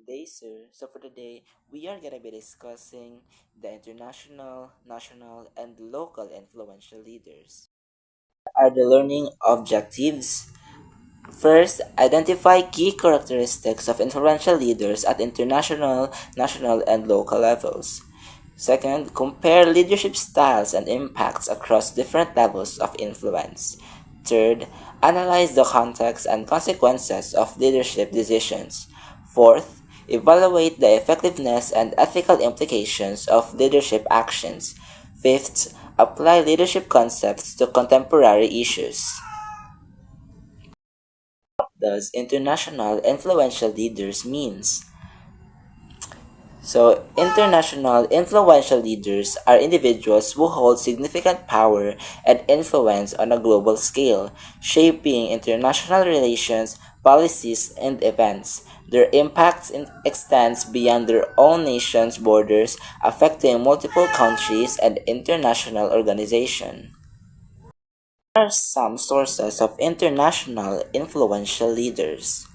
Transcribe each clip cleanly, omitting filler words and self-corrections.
Day, sir. So for today, we are gonna be discussing the international, national, and local influential leaders. Are the learning objectives? First, identify key characteristics of influential leaders at international, national, and local levels. Second, compare leadership styles and impacts across different levels of influence. Third, analyze the context and consequences of leadership decisions. Fourth, evaluate the effectiveness and ethical implications of leadership actions. Fifth, apply leadership concepts to contemporary issues. Does international influential leaders means? So, international influential leaders are individuals who hold significant power and influence on a global scale, shaping international relations, policies, and events. Their impact extends beyond their own nation's borders, affecting multiple countries and international organizations. There are some sources of international influential leaders.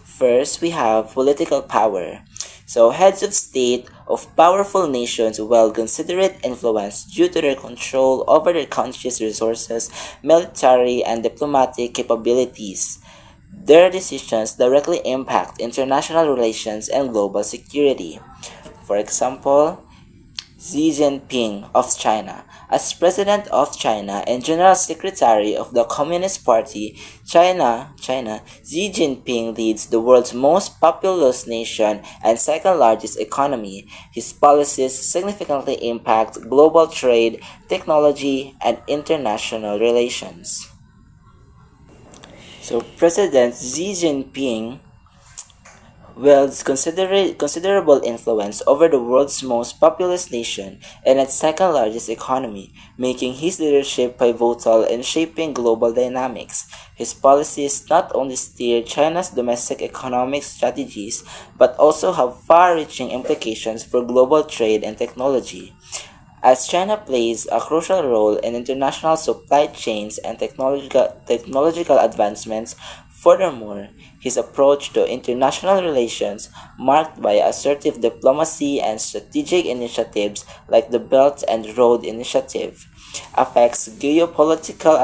First, we have political power. So, heads of state of powerful nations wield considerate influence due to their control over their country's resources, military, and diplomatic capabilities. Their decisions directly impact international relations and global security. For example, Xi Jinping of China. As President of China and General Secretary of the Communist Party, China, Xi Jinping leads the world's most populous nation and second largest economy. His policies significantly impact global trade, technology, and international relations. So President Xi Jinping wields considerable influence over the world's most populous nation and its second largest economy, making his leadership pivotal in shaping global dynamics. His policies not only steer China's domestic economic strategies, but also have far reaching implications for global trade and technology. As China plays a crucial role in international supply chains and technological advancements, furthermore, his approach to international relations, marked by assertive diplomacy and strategic initiatives like the Belt and Road Initiative, affects geopolitical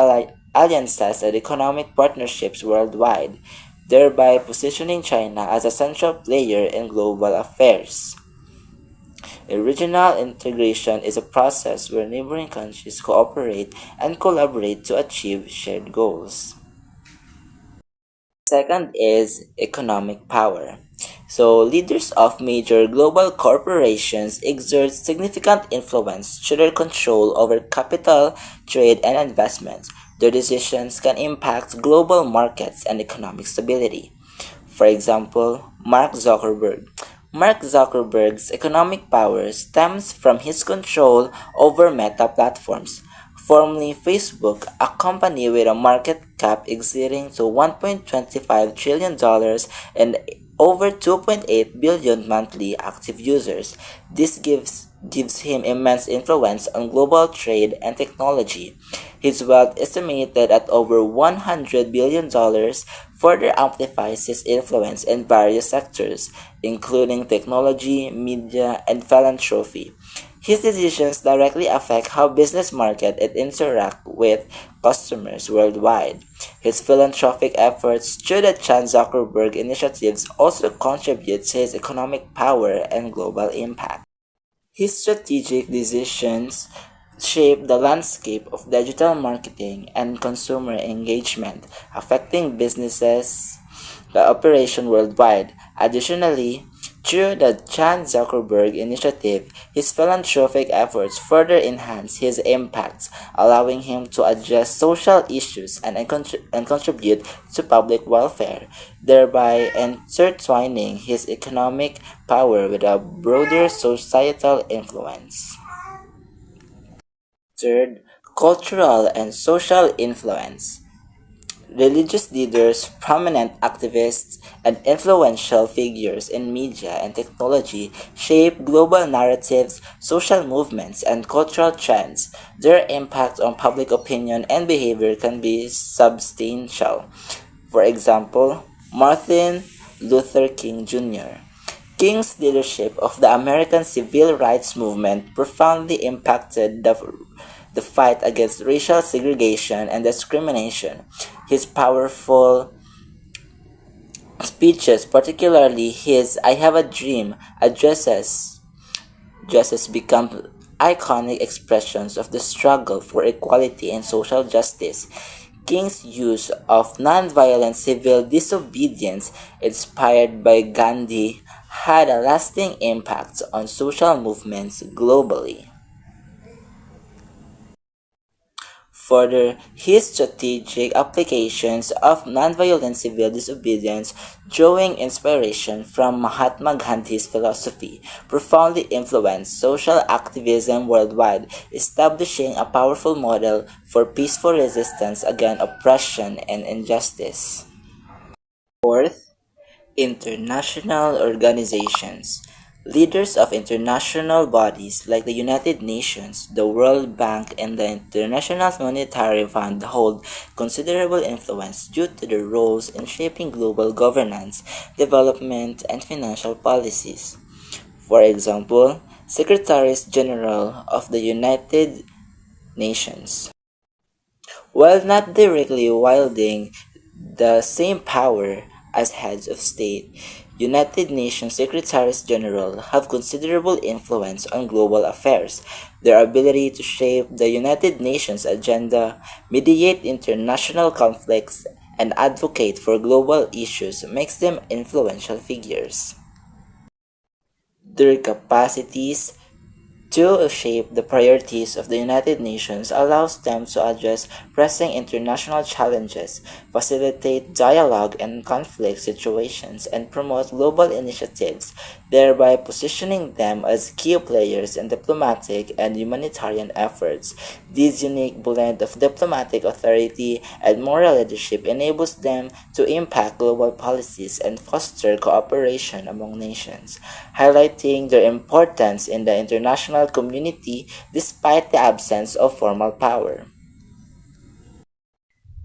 alliances and economic partnerships worldwide, thereby positioning China as a central player in global affairs. Regional integration is a process where neighboring countries cooperate and collaborate to achieve shared goals. Second is economic power. So, leaders of major global corporations exert significant influence through their control over capital, trade, and investment. Their decisions can impact global markets and economic stability. For example, Mark Zuckerberg's economic power stems from his control over Meta platforms, formerly Facebook, a company with a market cap exceeding to $1.25 trillion and over 2.8 billion monthly active users. This gives him immense influence on global trade and technology. His wealth, estimated at over $100 billion, further amplifies his influence in various sectors, including technology, media, and philanthropy. His decisions directly affect how business market and interact with customers worldwide. His philanthropic efforts through the Chan Zuckerberg initiatives also contribute to his economic power and global impact. His strategic decisions shape the landscape of digital marketing and consumer engagement, affecting businesses' operation worldwide. Additionally, through the Chan Zuckerberg initiative, his philanthropic efforts further enhance his impact, allowing him to address social issues and contribute to public welfare, thereby intertwining his economic power with a broader societal influence. Third, cultural and social influence. Religious leaders, prominent activists, and influential figures in media and technology shape global narratives, social movements, and cultural trends. Their impact on public opinion and behavior can be substantial. For example, Martin Luther King Jr. King's leadership of the American civil rights movement profoundly impacted the fight against racial segregation and discrimination. His powerful speeches, particularly his I Have a Dream addresses become iconic expressions of the struggle for equality and social justice. King's use of nonviolent civil disobedience, inspired by Gandhi, had a lasting impact on social movements globally. Further, his strategic applications of nonviolent civil disobedience, drawing inspiration from Mahatma Gandhi's philosophy, profoundly influenced social activism worldwide, establishing a powerful model for peaceful resistance against oppression and injustice. Fourth, international organizations. Leaders of international bodies like the United Nations, the World Bank, and the International Monetary Fund hold considerable influence due to their roles in shaping global governance, development, and financial policies. For example, Secretaries General of the United Nations, while not directly wielding the same power as heads of state, United Nations Secretaries General have considerable influence on global affairs. Their ability to shape the United Nations agenda, mediate international conflicts, and advocate for global issues makes them influential figures. Their capacities to shape the priorities of the United Nations allows them to address pressing international challenges, facilitate dialogue in conflict situations, and promote global initiatives, thereby positioning them as key players in diplomatic and humanitarian efforts. This unique blend of diplomatic authority and moral leadership enables them to impact global policies and foster cooperation among nations, highlighting their importance in the international community despite the absence of formal power.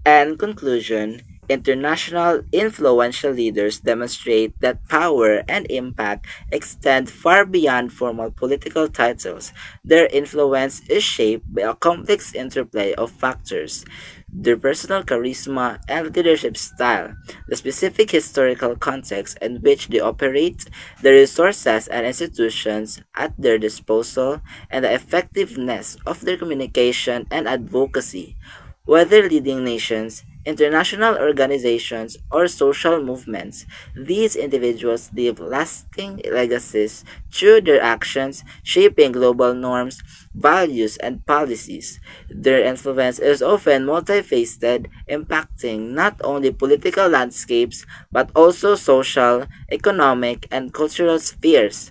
And conclusion, international influential leaders demonstrate that power and impact extend far beyond formal political titles. Their influence is shaped by a complex interplay of factors: their personal charisma and leadership style, the specific historical context in which they operate, the resources and institutions at their disposal, and the effectiveness of their communication and advocacy. Whether leading nations, international organizations, or social movements, these individuals leave lasting legacies through their actions, shaping global norms, values, and policies. Their influence is often multifaceted, impacting not only political landscapes but also social, economic, and cultural spheres.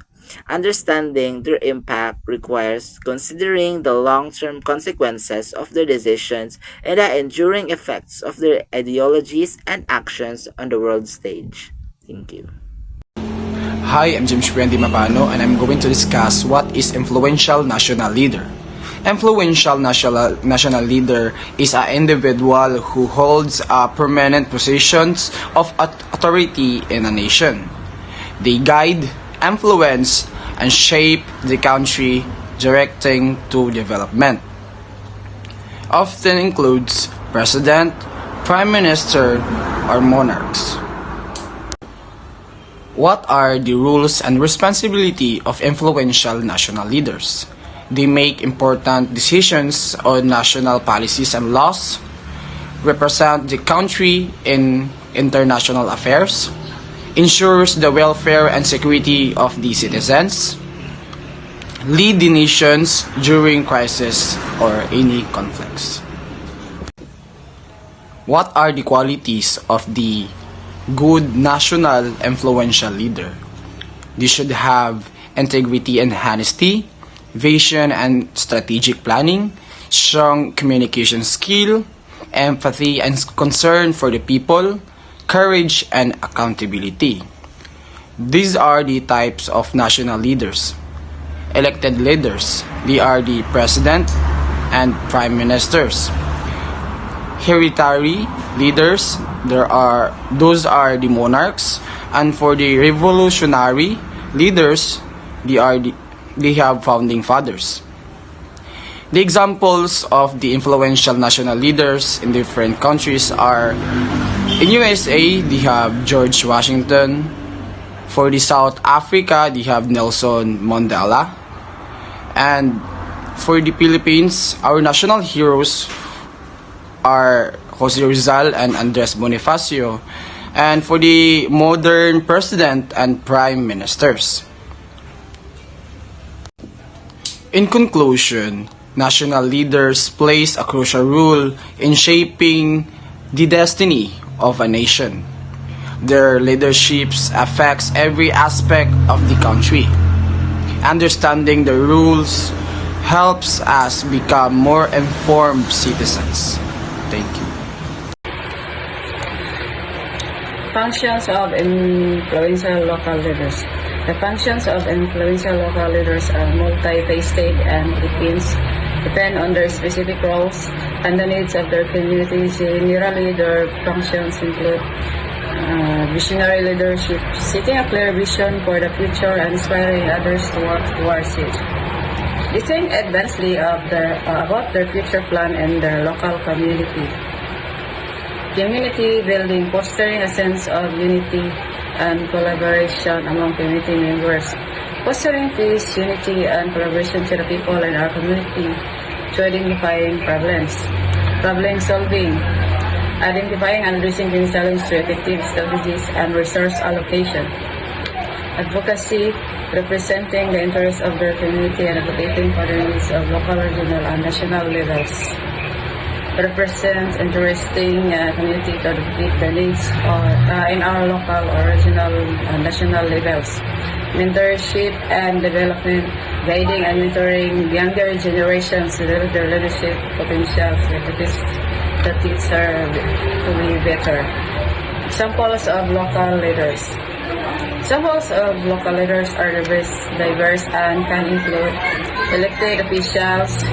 Understanding their impact requires considering the long term consequences of their decisions and the enduring effects of their ideologies and actions on the world stage. Thank you. Hi, I'm James Brandy Mabano and I'm going to discuss what is influential national leader. Influential national leader is an individual who holds permanent positions of authority in a nation. They guide, influence, and shape the country, directing to development. Often includes president, prime minister, or monarchs. What are the rules and responsibility of influential national leaders? They make important decisions on national policies and laws, represent the country in international affairs, ensures the welfare and security of the citizens, lead the nations during crisis or any conflicts. What are the qualities of the good national influential leader? They should have integrity and honesty, vision and strategic planning, strong communication skill, empathy and concern for the people, courage and accountability. These are the types of national leaders. Elected leaders, they are the president and prime ministers. Hereditary leaders, those are the monarchs, and for the revolutionary, leaders, they have founding fathers. The examples of the influential national leaders in different countries are, in USA, they have George Washington. For the South Africa, they have Nelson Mandela. And for the Philippines, our national heroes are Jose Rizal and Andres Bonifacio. And for the modern president and prime ministers. In conclusion, national leaders plays a crucial role in shaping the destiny of a nation. Their leaderships affects every aspect of the country. Understanding the rules helps us become more informed citizens. Thank you. Functions of influential local leaders. The functions of influential local leaders are multifaceted and depend on their specific roles and the needs of their communities. Generally, their functions include visionary leadership, setting a clear vision for the future and inspiring others to work towards it. They think advancedly about their future plan and their local community. Community building, fostering a sense of unity and collaboration among community members. Fostering peace, unity, and collaboration to the people in our community to identifying problems. Problem solving, identifying and addressing these challenges through effective strategies and resource allocation. Advocacy, representing the interests of their community and advocating for the needs of local, regional, and national levels. Represents interesting community to advocate the needs in our local or regional and national levels. Mentorship and development, guiding and mentoring younger generations to develop their leadership potentials that deserve to be better. Examples of local leaders. Examples of local leaders are diverse and can include elected officials,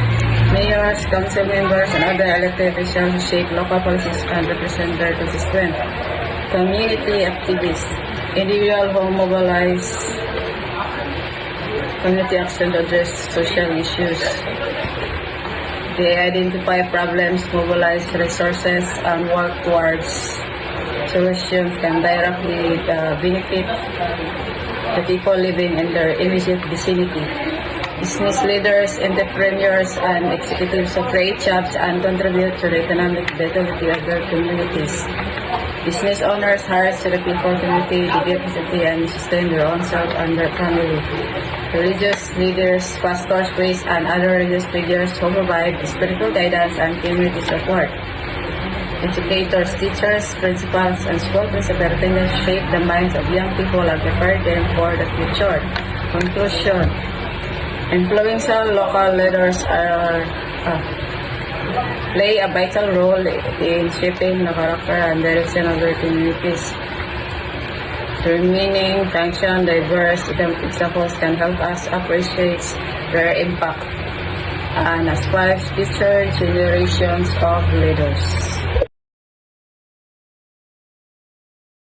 mayors, council members, and other elected officials who shape local policies and represent their constituents. Community activists, individuals who mobilize community action to address social issues. They identify problems, mobilize resources, and work towards solutions can directly benefit the people living in their immediate vicinity. Business leaders, entrepreneurs, and executives who create jobs and contribute to the economic vitality of their communities. Business owners hire to the people community, diversity, and sustain their own self and their family. Religious leaders, pastors, priests, and other religious figures who provide spiritual guidance and community support. Educators, teachers, principals, and school superintendents shape the minds of young people and prepare them for the future. Conclusion. Influential local leaders play a vital role in shaping the character and direction of their communities. Their meaning, function, diverse examples can help us appreciate their impact and aspire future generations of leaders.